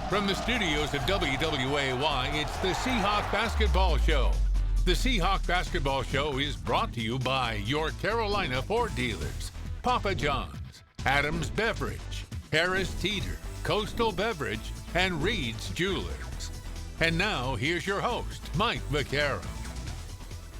From the studios of WWAY, it's the Seahawk Basketball Show. The Seahawk Basketball Show is brought to you by your Carolina Ford dealers, Papa John's, Adams Beverage, Harris Teeter, Coastal Beverage, and Reed's Jewelers. And now, here's your host, Mike Vaccaro.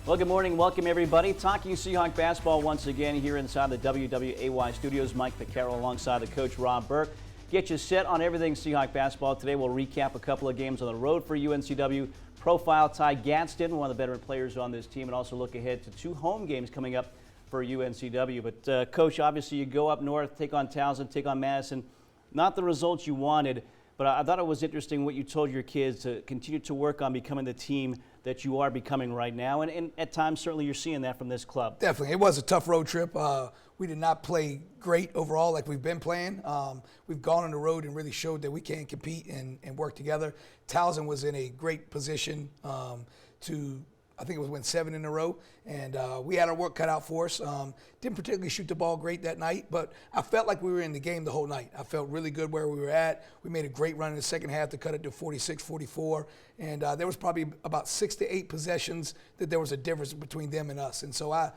Well, good morning. Welcome, everybody. Talking Seahawk basketball once again here inside the WWAY studios. Mike Vaccaro alongside the coach, Rob Burke. Get you set on everything Seahawk basketball. Today we'll recap a couple of games on the road for UNCW. Profile Ty Gadsden, one of the veteran players on this team, and also look ahead to two home games coming up for UNCW. But, Coach, obviously you go up north, take on Towson, take on Madison. Not the results you wanted, but I thought it was interesting what you told your kids to continue to work on becoming the team that you are becoming right now. And at times, certainly you're seeing that from this club. Definitely. It was a tough road trip. We did not play great overall like we've been playing. We've gone on the road and really showed that we can compete and work together. Towson was in a great position to, I think it was win 7 in a row, and we had our work cut out for us. Didn't particularly shoot the ball great that night, but I felt like we were in the game the whole night. I felt really good where we were at. We made a great run in the second half to cut it to 46-44, and there was probably about 6 to 8 possessions that there was a difference between them and us. And so I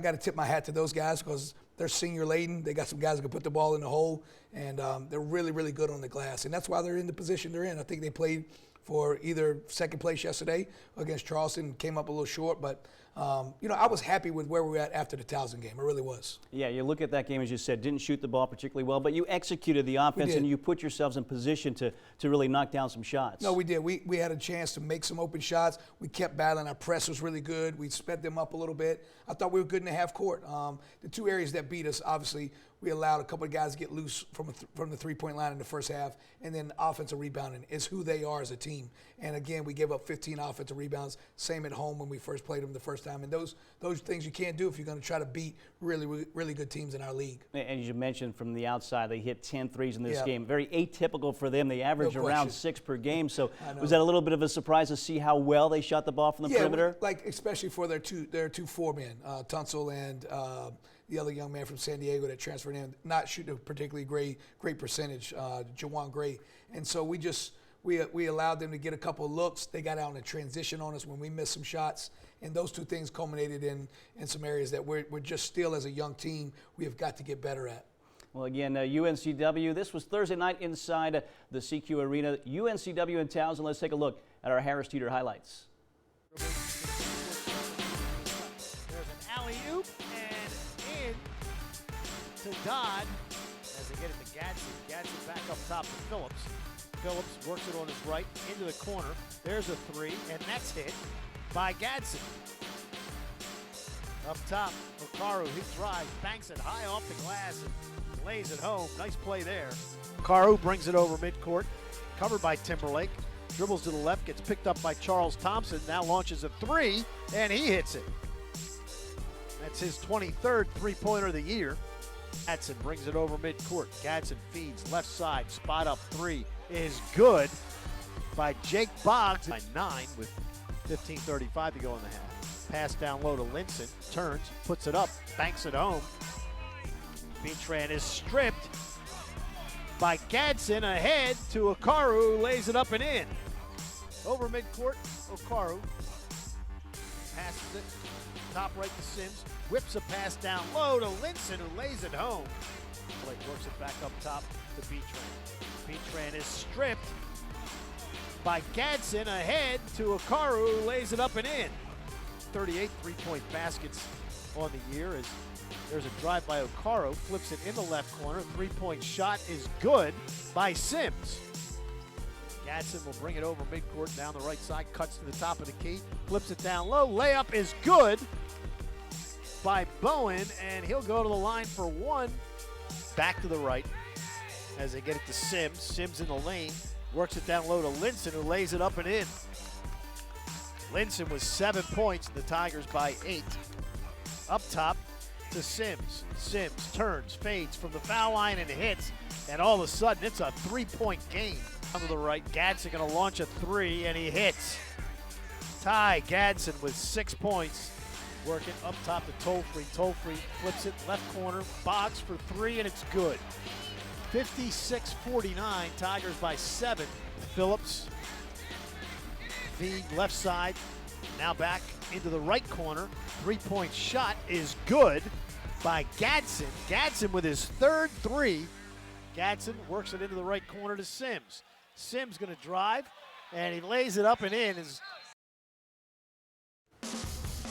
got to tip my hat to those guys because they're senior laden. They got some guys that can put the ball in the hole, and they're really, really good on the glass. And that's why they're in the position they're in. I think they played for either second place yesterday against Charleston, came up a little short, but I was happy with where we were at after the Towson game. I really was. Yeah, you look at that game, as you said, didn't shoot the ball particularly well, but you executed the offense and you put yourselves in position to really knock down some shots. No, we did. We had a chance to make some open shots. We kept battling. Our press was really good. We sped them up a little bit. I thought we were good in the half court. The two areas that beat us, obviously, we allowed a couple of guys to get loose from the three-point line in the first half, and then offensive rebounding is who they are as a team. And again, we gave up 15 offensive rebounds, same at home when we first played them the first time. And those things you can't do if you're going to try to beat really, really good teams in our league. And as you mentioned, from the outside, they hit 10 threes in this game. Very atypical for them. They average around 6 per game. So was that a little bit of a surprise to see how well they shot the ball from the perimeter? Like especially for their two foremen, Tunsil and the other young man from San Diego that transferred in, not shooting a particularly great percentage, Jawan Gray. And so we allowed them to get a couple of looks. They got out in a transition on us when we missed some shots. And those two things culminated in some areas that we're just still, as a young team, we have got to get better at. Well, again, UNCW, this was Thursday night inside the CQ Arena. UNCW and Towson, let's take a look at our Harris Teeter highlights. There's an alley-oop and in to Dodd as they get it to Gadsden. Gadsden back up top to Phillips. Phillips works it on his right into the corner. There's a three, and that's hit by Gadsden. Up top, Okaru, he drives, banks it high off the glass and lays it home. Nice play there. Okaru brings it over midcourt, covered by Timberlake. Dribbles to the left, gets picked up by Charles Thompson, now launches a three, and he hits it. That's his 23rd three-pointer of the year. Gadsden brings it over midcourt. Gadsden feeds left side, spot up three is good by Jake Boggs. By 9 with 15:35 to go in the half. Pass down low to Linson, turns, puts it up, banks it home. Beatran is stripped by Gadsden, ahead to Okaru, lays it up and in. Over midcourt, Okaru passes it, top right to Sims, whips a pass down low to Linson, who lays it home. Blake works it back up top to Beatran. Beatran is stripped by Gadsden, ahead to Okaru, who lays it up and in. 38 three-point baskets on the year as there's a drive by Okaru, flips it in the left corner. Three-point shot is good by Sims. Gadsden will bring it over midcourt down the right side, cuts to the top of the key, flips it down low. Layup is good by Bowen, and he'll go to the line for one. Back to the right as they get it to Sims. Sims in the lane, works it down low to Linson, who lays it up and in. Linson with 7 points, the Tigers by 8. Up top to Sims. Sims turns, fades from the foul line and hits, and all of a sudden it's a three-point game. Down to the right, Gadsden gonna launch a three, and he hits. Ty Gadsden with 6 points. Working up top to Tolfree. Tolfree flips it left corner, box for three, and it's good. 56-49, Tigers by 7. Phillips, the left side, now back into the right corner. Three-point shot is good by Gadsden. Gadsden with his third three. Gadsden works it into the right corner to Sims. Sims going to drive, and he lays it up and in.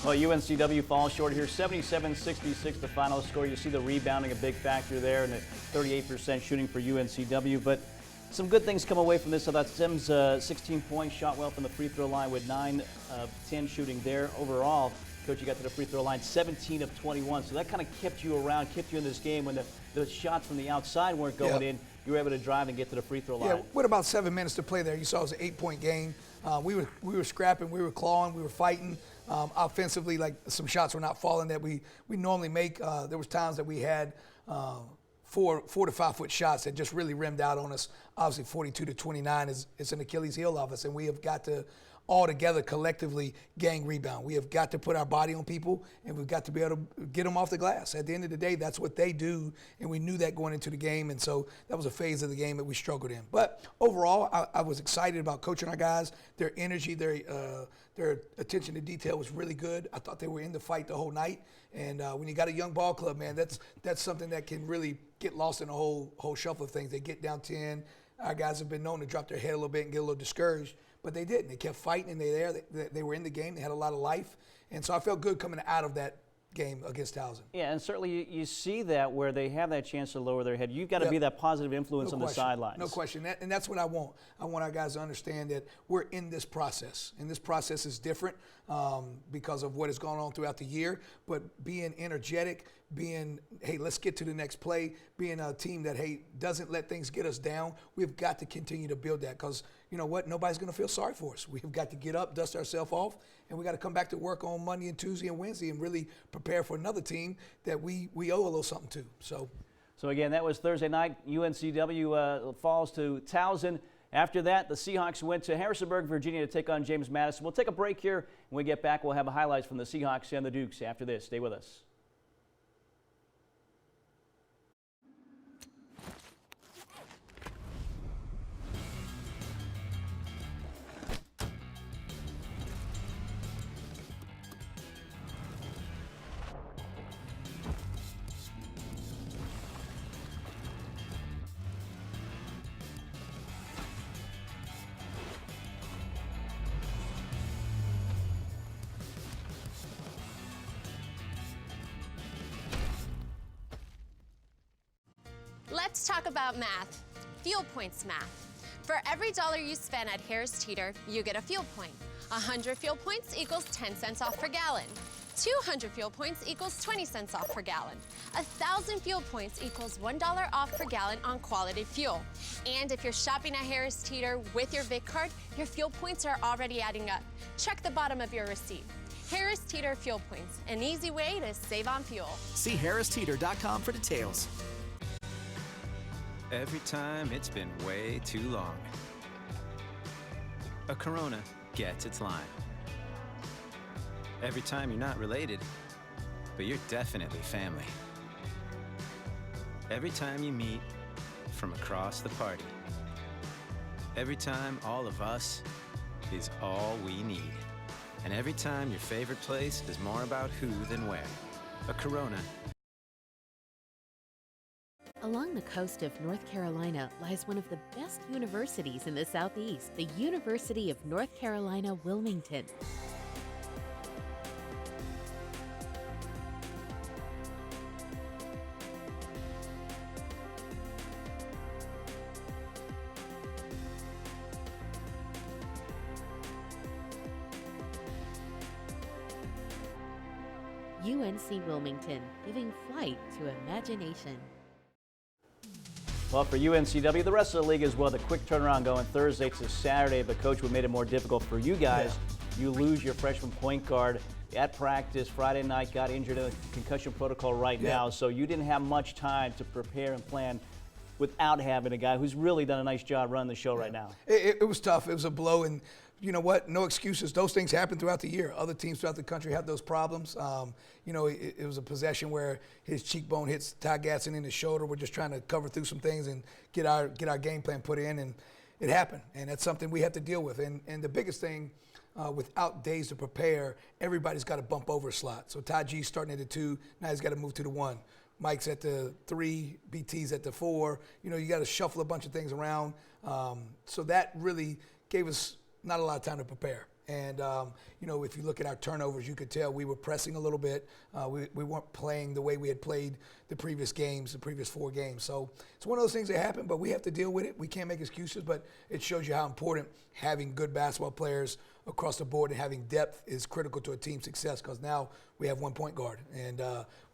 Well, UNCW falls short here, 77-66 the final score. You see the rebounding a big factor there, and a 38% shooting for UNCW. But some good things come away from this. I thought Sims 16 points, shot well from the free throw line with 9 of 10 shooting there. Overall, Coach, you got to the free throw line 17 of 21. So that kind of kept you around, kept you in this game when the shots from the outside weren't going in. You were able to drive and get to the free throw line. Yeah, with about 7 minutes to play there, you saw it was an 8-point game. We were scrapping, we were clawing, we were fighting. Offensively, like some shots were not falling that we normally make. There was times that we had 4 to 5 foot shots that just really rimmed out on us. Obviously, 42 to 29 is an Achilles heel of us, and we have got to all together collectively gang rebound. We have got to put our body on people, and we've got to be able to get them off the glass. At the end of the day, that's what they do, and we knew that going into the game, and so that was a phase of the game that we struggled in. But overall, I was excited about coaching our guys. Their energy, their attention to detail was really good. I thought they were in the fight the whole night, and when you got a young ball club, man, that's something that can really get lost in the whole shuffle of things. They get down 10. Our guys have been known to drop their head a little bit and get a little discouraged. But they didn't. They kept fighting, and they were in the game. They had a lot of life. And so I felt good coming out of that game against Towson. Yeah, and certainly you see that where they have that chance to lower their head. You've got to be that positive influence on the sidelines. No question. And that's what I want. I want our guys to understand that we're in this process. And this process is different because of what has gone on throughout the year. But being energetic, being, hey, let's get to the next play, being a team that, hey, doesn't let things get us down, we've got to continue to build that because, you know what, nobody's going to feel sorry for us. We've got to get up, dust ourselves off, and we got to come back to work on Monday and Tuesday and Wednesday and really prepare for another team that we owe a little something to. So again, that was Thursday night. UNCW falls to Towson. After that, the Seahawks went to Harrisonburg, Virginia to take on James Madison. We'll take a break here. When we get back, we'll have highlights from the Seahawks and the Dukes after this. Stay with us. Let's talk about math. Fuel points math. For every $1 you spend at Harris Teeter, you get a fuel point. 100 fuel points equals 10 cents off per gallon. 200 fuel points equals 20 cents off per gallon. 1,000 fuel points equals $1 off per gallon on quality fuel. And if you're shopping at Harris Teeter with your Vic card, your fuel points are already adding up. Check the bottom of your receipt. Harris Teeter Fuel Points, an easy way to save on fuel. See harristeeter.com for details. Every time it's been way too long. A Corona gets its line. Every time you're not related, but you're definitely family. Every time you meet from across the party. Every time all of us is all we need. And every time your favorite place is more about who than where. A Corona. Along the coast of North Carolina lies one of the best universities in the Southeast, the University of North Carolina, Wilmington. UNC Wilmington, giving flight to imagination. Well, for UNCW, the rest of the league as well, the quick turnaround going Thursday to Saturday, but Coach, what made it more difficult for you guys, you lose your freshman point guard at practice Friday night, got injured in the concussion protocol right now, so you didn't have much time to prepare and plan without having a guy who's really done a nice job running the show right now. It was tough. It was a blow, and you know what? No excuses. Those things happen throughout the year. Other teams throughout the country have those problems. You know, it was a possession where his cheekbone hits Ty Gatson in the shoulder. We're just trying to cover through some things and get our game plan put in, and it happened. And that's something we have to deal with. And the biggest thing, without days to prepare, everybody's got to bump over a slot. So Ty G's starting at the 2, now he's got to move to the 1. Mike's at the 3, BT's at the 4. You know, you got to shuffle a bunch of things around. So that really gave us not a lot of time to prepare. And, you know, if you look at our turnovers, you could tell we were pressing a little bit. We weren't playing the way we had played the previous games, the previous 4 games. So it's one of those things that happen, but we have to deal with it. We can't make excuses, but it shows you how important having good basketball players across the board and having depth is critical to a team's success, because now we have 1 point guard. And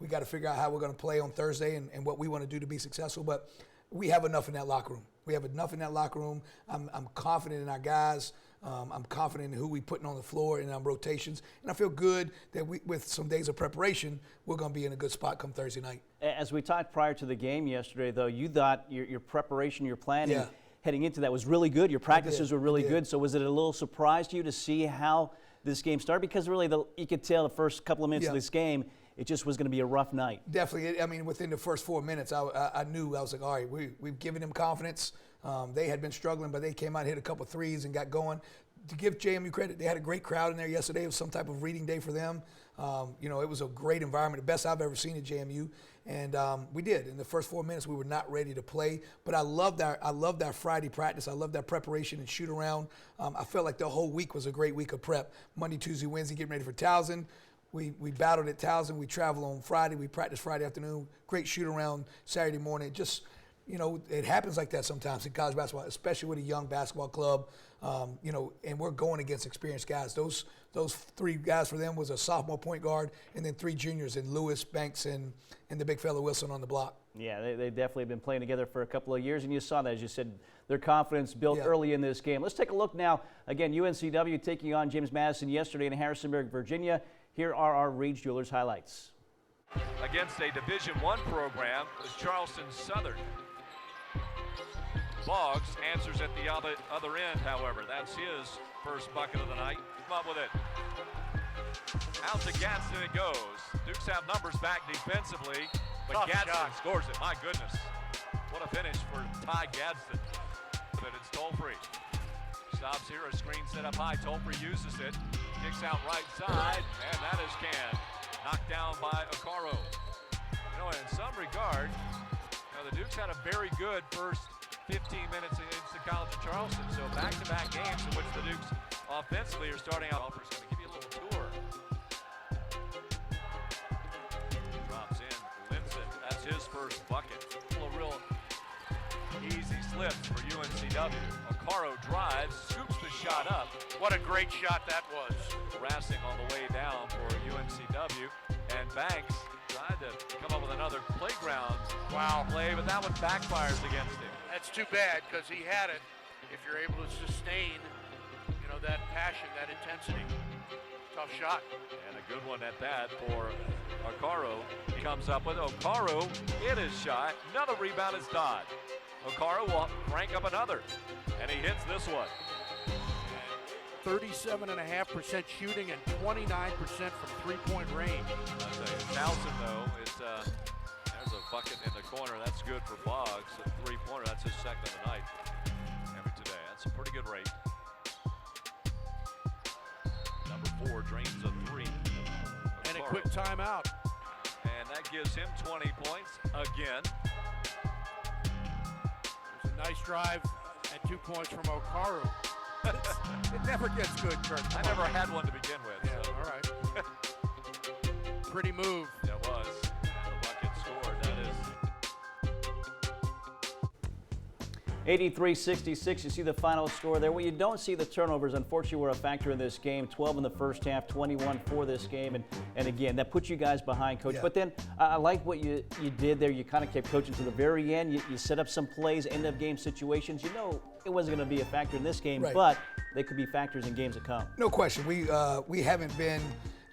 we got to figure out how we're going to play on Thursday and what we want to do to be successful. But we have enough in that locker room. We have enough in that locker room. I'm confident in our guys. I'm confident in who we putting on the floor in our rotations. And I feel good that with some days of preparation, we're going to be in a good spot come Thursday night. As we talked prior to the game yesterday, though, you thought your preparation, your planning heading into that was really good. Your practices were really good. So was it a little surprise to you to see how this game started? Because really, you could tell the first couple of minutes of this game, it just was going to be a rough night. Definitely. I mean, within the first 4 minutes, I knew. I was like, all right, we've given them confidence. They had been struggling, but they came out, hit a couple threes, and got going. To give JMU credit, they had a great crowd in there yesterday. It was some type of reading day for them. You know, it was a great environment, the best I've ever seen at JMU. And we did. In the first 4 minutes, we were not ready to play. But I loved our Friday practice. I loved our preparation and shoot around. I felt like the whole week was a great week of prep. Monday, Tuesday, Wednesday, getting ready for Towson. We battled at Towson. We traveled on Friday. We practiced Friday afternoon. Great shoot around Saturday morning. Just, you know, it happens like that sometimes in college basketball, especially with a young basketball club. You know, and we're going against experienced guys. Those 3 guys for them was a sophomore point guard, and then 3 juniors in Lewis, Banks, and the big fella Wilson on the block. Yeah, they definitely have been playing together for a couple of years, and you saw that, as you said, their confidence built early in this game. Let's take a look now. Again, UNCW taking on James Madison yesterday in Harrisonburg, Virginia. Here are our Reed's Jewelers highlights. Against a Division I program was Charleston Southern. Boggs answers at the other end, however. That's his first bucket of the night. Come up with it. Out to Gadsden it goes. Dukes have numbers back defensively, but Gadsden scores it. My goodness. What a finish for Ty Gadsden. But it's Tolfree. Stops here, a screen set up high. Tolfree uses it. Kicks out right side, and that is Can. Knocked down by Okaro. You know, in some regard, the Dukes had a very good first 15 minutes against the College of Charleston. So back-to-back games in which the Dukes offensively are starting out. Alfred's going to give you a little tour. Drops in, Linson. That's his first bucket. A real easy slips for UNCW. Okaro drives, scoops the shot up. What a great shot that was. Harassing on the way down for UNCW. And Banks tried to come up with another playground play, but that one backfires against him. That's too bad, because he had it. If you're able to sustain, you know, that passion, that intensity. Tough shot. And a good one at that for Okaro. He comes up with Okaro hit his shot. Another rebound is Dodd. Okaro will crank up another, and he hits this one. 37.5% shooting and 29% from three-point range. Towson, though, there's a bucket in the corner. That's good for Boggs. A three-pointer. That's his second of the night. Today. That's a pretty good rate. Number 4 drains a 3. And a quick timeout. And that gives him 20 points again. It's a nice drive and 2 points from Okaro. It never gets good, Kurt. I never had one to begin with. Yeah, so. all right. Pretty move. That was. And the bucket scored. That is. 83-66, you see the final score there. Well, you don't see the turnovers, unfortunately, were a factor in this game. 12 in the first half, 21 for this game. And again, that puts you guys behind, Coach. Yeah. But then I like what you did there. You kind of kept coaching to the very end. You set up some plays, end-of-game situations. You know it wasn't going to be a factor in this game, but they could be factors in games to come. No question. We haven't been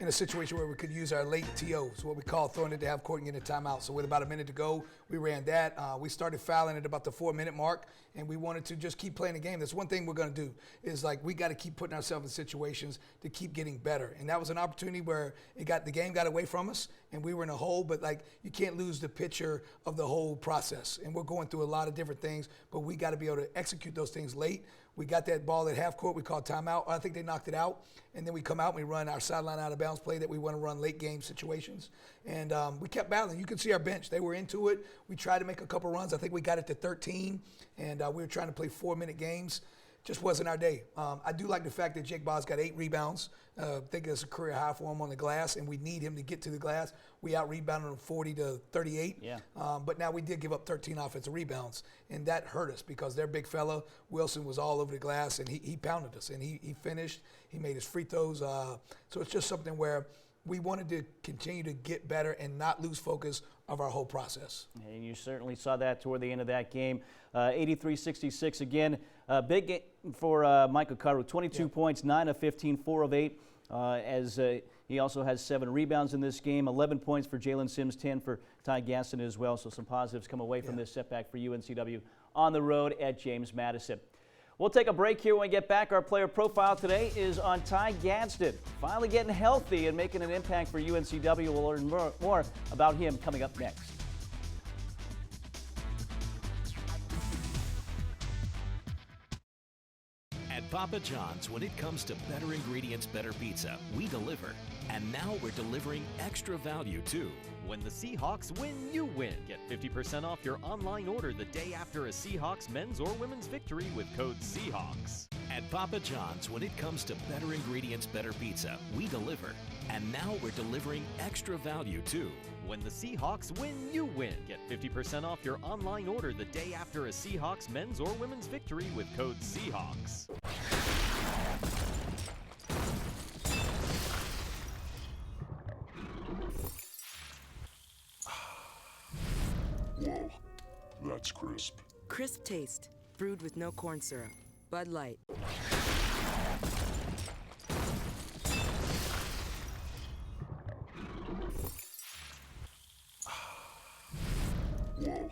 in a situation where we could use our late TOs, what we call throwing it to half court and getting a timeout. So with about a minute to go, we ran that. We started fouling at about the 4-minute mark, and we wanted to just keep playing the game. That's one thing we're going to do is like we got to keep putting ourselves in situations to keep getting better. And that was an opportunity where the game got away from us, and we were in a hole. But like you can't lose the picture of the whole process. And we're going through a lot of different things, but we got to be able to execute those things late. We got that ball at half court. We called timeout. I think they knocked it out. And then we come out and we run our sideline out of bounds play that we want to run late game situations. And we kept battling. You can see our bench. They were into it. We tried to make a couple runs. I think we got it to 13. And we were trying to play 4-minute games. Just wasn't our day. I do like the fact that Jake Boss got 8 rebounds. I think it's a career high for him on the glass, and we need him to get to the glass. We out-rebounded him 40-38. Yeah. But now we did give up 13 offensive rebounds, and that hurt us because their big fella, Wilson, was all over the glass, and he pounded us, and he finished. He made his free throws. So it's just something where we wanted to continue to get better and not lose focus of our whole process. And you certainly saw that toward the end of that game. 83-66 again. Big game for Michael Caru. 22 points, 9 of 15, 4 of 8. As he also has 7 rebounds in this game. 11 points for Jalen Sims, 10 for Ty Gaston as well. So some positives come away from this setback for UNCW on the road at James Madison. We'll take a break here when we get back. Our player profile today is on Ty Gadsden. Finally getting healthy and making an impact for UNCW. We'll learn more about him coming up next. At Papa John's, when it comes to better ingredients, better pizza, we deliver. And now we're delivering extra value too. When the Seahawks win, you win. Get 50% off your online order the day after a Seahawks men's or women's victory with code Seahawks. At Papa John's, when it comes to better ingredients, better pizza, we deliver. And now we're delivering extra value too. When the Seahawks win, you win. Get 50% off your online order the day after a Seahawks men's or women's victory with code Seahawks. Whoa, that's crisp. Crisp taste, brewed with no corn syrup. Bud Light. Whoa,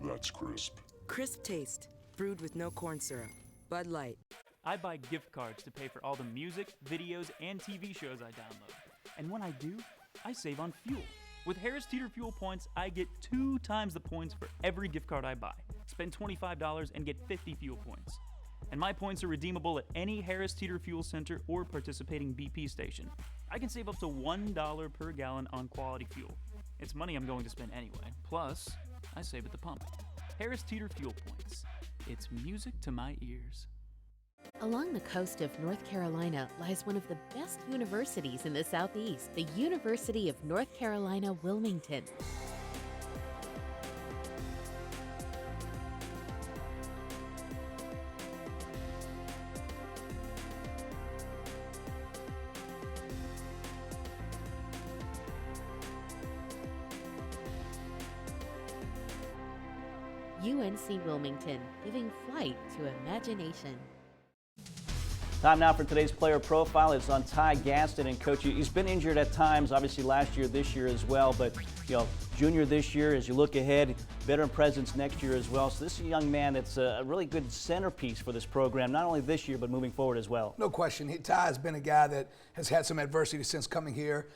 that's crisp. Crisp taste, brewed with no corn syrup. Bud Light. I buy gift cards to pay for all the music, videos, and TV shows I download. And when I do, I save on fuel. With Harris Teeter Fuel Points, I get 2 times the points for every gift card I buy. Spend $25 and get 50 fuel points. And my points are redeemable at any Harris Teeter Fuel Center or participating BP station. I can save up to $1 per gallon on quality fuel. It's money I'm going to spend anyway. Plus, I save at the pump. Harris Teeter Fuel Points. It's music to my ears. Along the coast of North Carolina lies one of the best universities in the Southeast, the University of North Carolina, Wilmington. UNC Wilmington, giving flight to imagination. Time now for today's player profile. It's on Ty Gaston, and Coach, he's been injured at times, obviously last year, this year as well, but junior this year. As you look ahead, veteran presence next year as well. So this is a young man that's a really good centerpiece for this program, not only this year, but moving forward as well. No question. Ty has been a guy that has had some adversity since coming here.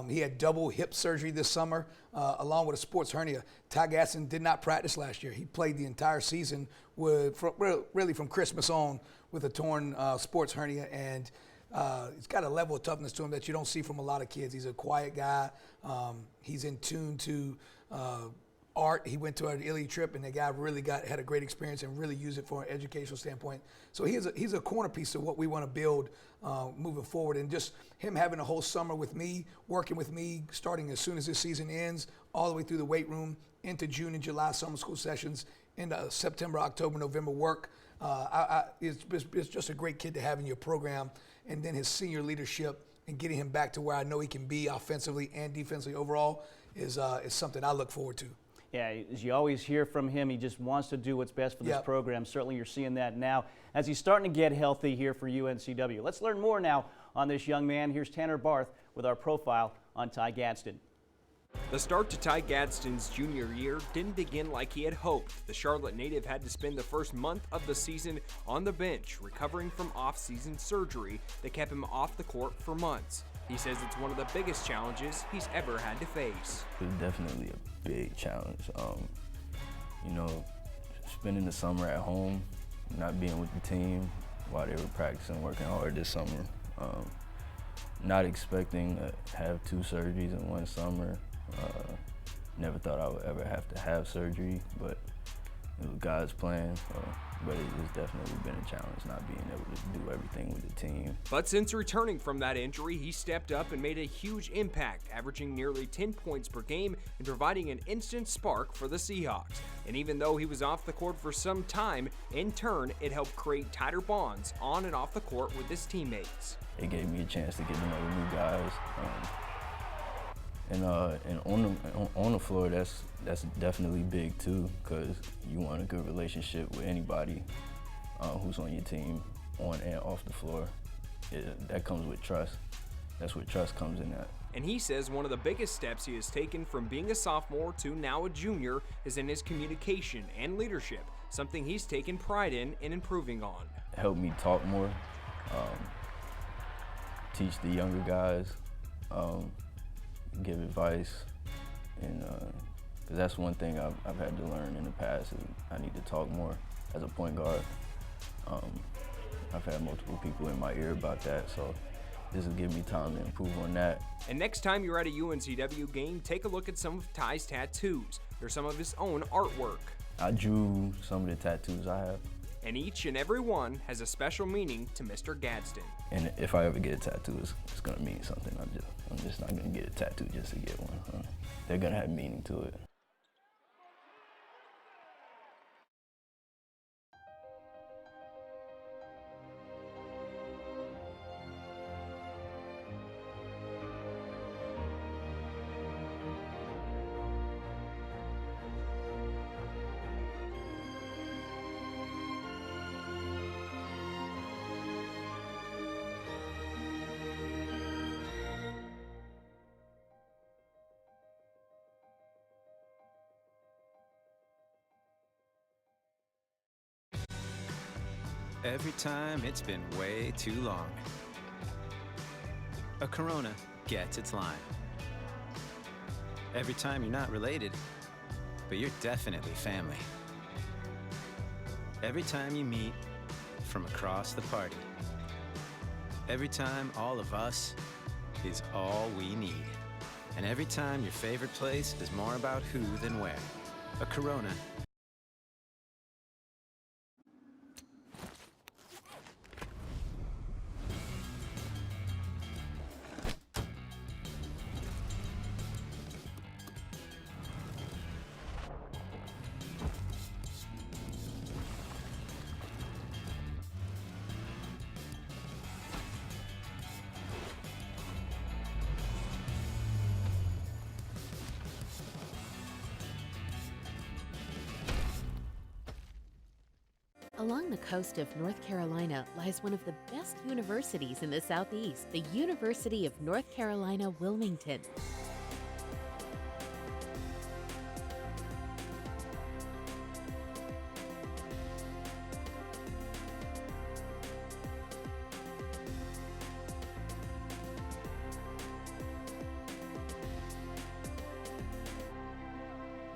He had double hip surgery this summer, along with a sports hernia. Ty Gaston did not practice last year. He played the entire season really from Christmas on with a torn sports hernia, and he's got a level of toughness to him that you don't see from a lot of kids. He's a quiet guy. He's in tune to art. He went to an Italy trip, and the guy really had a great experience and really used it for an educational standpoint. So he's a corner piece of what we want to build moving forward. And just him having a whole summer with me, working with me, starting as soon as this season ends, all the way through the weight room, into June and July summer school sessions, into September, October, November work. It's just a great kid to have in your program. And then his senior leadership and getting him back to where I know he can be offensively and defensively overall is something I look forward to. Yeah, as you always hear from him, he just wants to do what's best for this program. Certainly you're seeing that now as he's starting to get healthy here for UNCW. Let's learn more now on this young man. Here's Tanner Barth with our profile on Ty Gadsden. The start to Ty Gadsden's junior year didn't begin like he had hoped. The Charlotte native had to spend the first month of the season on the bench, recovering from off-season surgery that kept him off the court for months. He says it's one of the biggest challenges he's ever had to face. It's definitely a big challenge. You know, spending the summer at home, not being with the team while they were practicing, working hard this summer. Not expecting to have 2 surgeries in one summer. Never thought I would ever have to have surgery, but it was God's plan. But it's definitely been a challenge not being able to do everything with the team. But since returning from that injury, he stepped up and made a huge impact, averaging nearly 10 points per game and providing an instant spark for the Seahawks. And even though he was off the court for some time, in turn, it helped create tighter bonds on and off the court with his teammates. It gave me a chance to get to know new guys. And on the floor, that's definitely big too, because you want a good relationship with anybody who's on your team, on and off the floor. That comes with trust. That's where trust comes in at. And he says one of the biggest steps he has taken from being a sophomore to now a junior is in his communication and leadership, something he's taken pride in and improving on. It helped me talk more, teach the younger guys, give advice, and because that's one thing I've had to learn in the past is I need to talk more as a point guard. I've had multiple people in my ear about that, so this will give me time to improve on that. And next time you're at a UNCW game, take a look at some of Ty's tattoos. They're some of his own artwork. I drew some of the tattoos I have. And each and every one has a special meaning to Mr. Gadsden. And if I ever get a tattoo, it's gonna mean something. I'm just not gonna get a tattoo just to get one. They're gonna have meaning to it. Every time it's been way too long. A Corona gets its line. Every time you're not related, but you're definitely family. Every time you meet from across the party. Every time all of us is all we need. And every time your favorite place is more about who than where. A Corona. Along the coast of North Carolina lies one of the best universities in the Southeast, the University of North Carolina, Wilmington.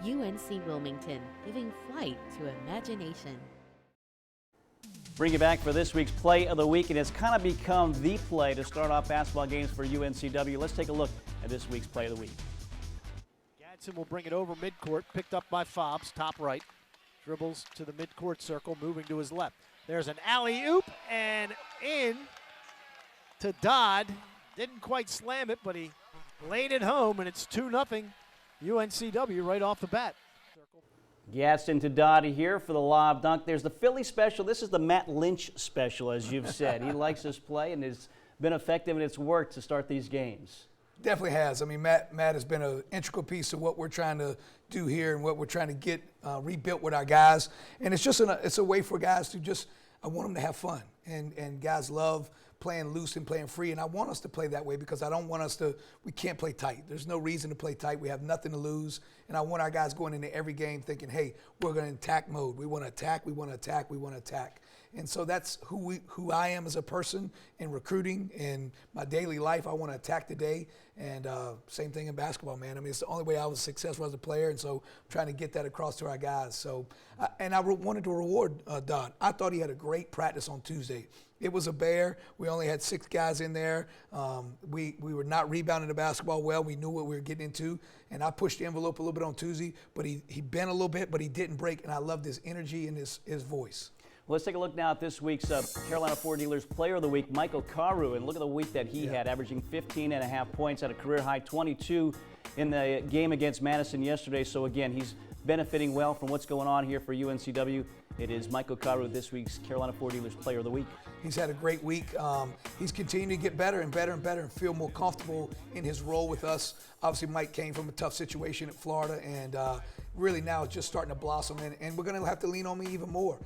UNC Wilmington, giving flight to imagination. Bring you back for this week's Play of the Week, and it's kind of become the play to start off basketball games for UNCW. Let's take a look at this week's Play of the Week. Gadsden will bring it over midcourt, picked up by Fobbs, top right. Dribbles to the midcourt circle, moving to his left. There's an alley-oop, and in to Dodd. Didn't quite slam it, but he laid it home, and it's 2-0 UNCW right off the bat. Gadsden to Dottie here for the lob dunk. There's the Philly special. This is the Matt Lynch special, as you've said. He likes this play and has been effective in its work to start these games. Definitely has. I mean, Matt has been an integral piece of what we're trying to do here and what we're trying to get rebuilt with our guys. And it's just it's a way for guys to just, I want them to have fun. And guys love playing loose and playing free, and I want us to play that way because I don't want us to, we can't play tight. There's no reason to play tight. We have nothing to lose, and I want our guys going into every game thinking, hey, we're going to attack mode. We want to attack, we want to attack, we want to attack. And so that's who I am as a person in recruiting, in my daily life. I want to attack the day, and same thing in basketball, man. I mean, it's the only way I was successful as a player, and so I'm trying to get that across to our guys. So, and I wanted to reward Don. I thought he had a great practice on Tuesday. It was a bear. We only had 6 guys in there. We were not rebounding the basketball well. We knew what we were getting into, and I pushed the envelope a little bit on Tuesday, but he bent a little bit, but he didn't break, and I loved his energy and his voice. Well, let's take a look now at this week's Carolina Ford Dealers Player of the Week, Michael Carew, and look at the week that he had, averaging 15.5 points at a career-high 22 in the game against Madison yesterday. So again, he's benefiting well from what's going on here for UNCW. It is Michael Carew, this week's Carolina Ford Dealers Player of the Week. He's had a great week. He's continuing to get better and better and better and feel more comfortable in his role with us. Obviously, Mike came from a tough situation at Florida, and really now it's just starting to blossom, and we're going to have to lean on me even more.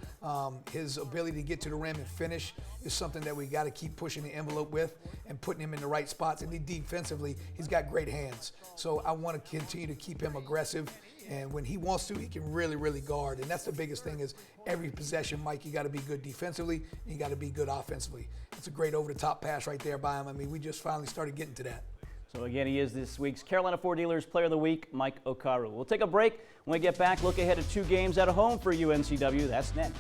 His ability to get to the rim and finish is something that we got to keep pushing the envelope with and putting him in the right spots. And defensively, he's got great hands. So I want to continue to keep him aggressive. And when he wants to, he can really, really guard. And that's the biggest thing is every possession, Mike, you got to be good defensively and you got to be good offensively. It's a great over-the-top pass right there by him. I mean, we just finally started getting to that. So again, he is this week's Carolina Ford Dealers Player of the Week, Mike Carew. We'll take a break. When we get back, look ahead at 2 games at home for UNCW. That's next.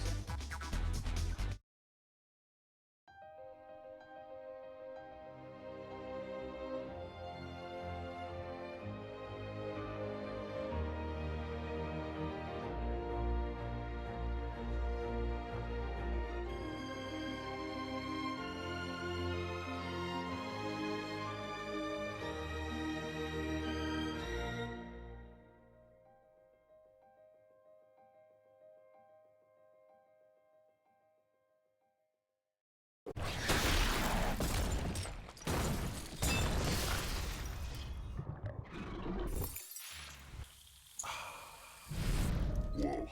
Whoa,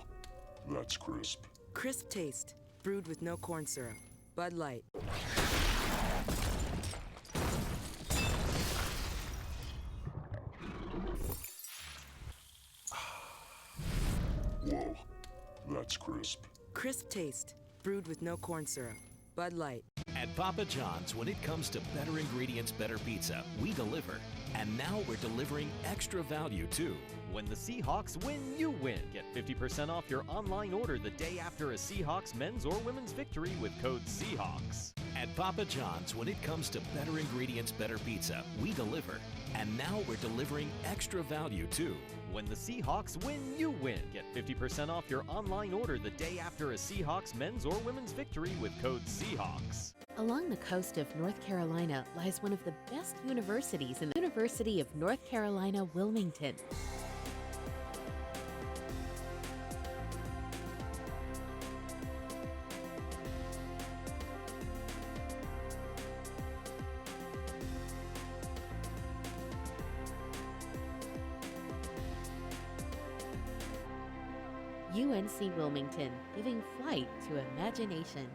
that's crisp. Crisp taste, brewed with no corn syrup. Bud Light. Whoa, that's crisp. Crisp taste, brewed with no corn syrup. Bud Light. At Papa John's, when it comes to better ingredients, better pizza, we deliver. And now we're delivering extra value too. When the Seahawks win, you win. Get 50% off your online order the day after a Seahawks men's or women's victory with code Seahawks. At Papa John's, when it comes to better ingredients, better pizza, we deliver. And now we're delivering extra value too. When the Seahawks win, you win. Get 50% off your online order the day after a Seahawks men's or women's victory with code Seahawks. Along the coast of North Carolina lies one of the best universities in the University of North Carolina, Wilmington. UNC Wilmington, giving flight to imagination.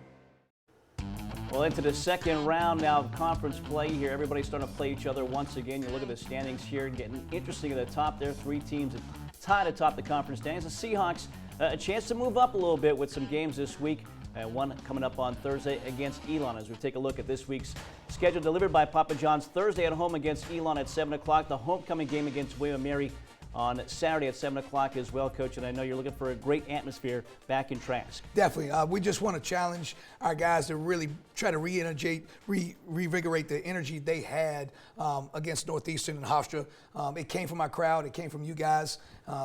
Well, into the second round now of conference play here. Everybody's starting to play each other once again. You look at the standings here, getting interesting at the top there. 3 teams tied atop the conference standings. The Seahawks, a chance to move up a little bit with some games this week. One coming up on Thursday against Elon. As we take a look at this week's schedule delivered by Papa John's. Thursday at home against Elon at 7 o'clock. The homecoming game against William & Mary on Saturday at 7 o'clock as well, Coach. And I know you're looking for a great atmosphere back in Trask. Definitely. We just want to challenge our guys to really try to reinvigorate the energy they had against Northeastern and Hofstra. It came from our crowd. It came from you guys.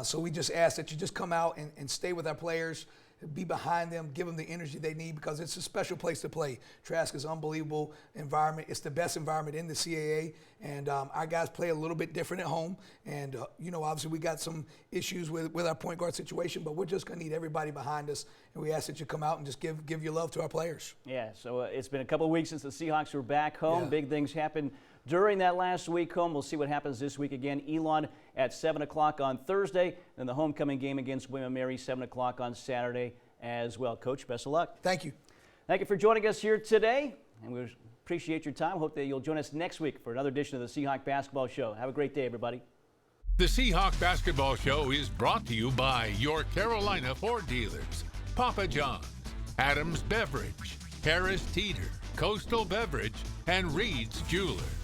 So we just ask that you just come out and stay with our players. Be behind them, give them the energy they need because it's a special place to play. Trask is an unbelievable environment. It's the best environment in the CAA, and our guys play a little bit different at home. And, obviously we got some issues with our point guard situation, but we're just going to need everybody behind us, and we ask that you come out and just give your love to our players. Yeah, so it's been a couple of weeks since the Seahawks were back home. Yeah. Big things happened during that last week home. We'll see what happens this week again. Elon at 7 o'clock on Thursday, and the homecoming game against William & Mary, 7 o'clock on Saturday as well. Coach, best of luck. Thank you. Thank you for joining us here today, and we'll Appreciate your time. Hope that you'll join us next week for another edition of the Seahawk Basketball Show. Have a great day, everybody. The Seahawk Basketball Show is brought to you by your Carolina Ford dealers, Papa John's, Adams Beverage, Harris Teeter, Coastal Beverage, and Reed's Jewelers.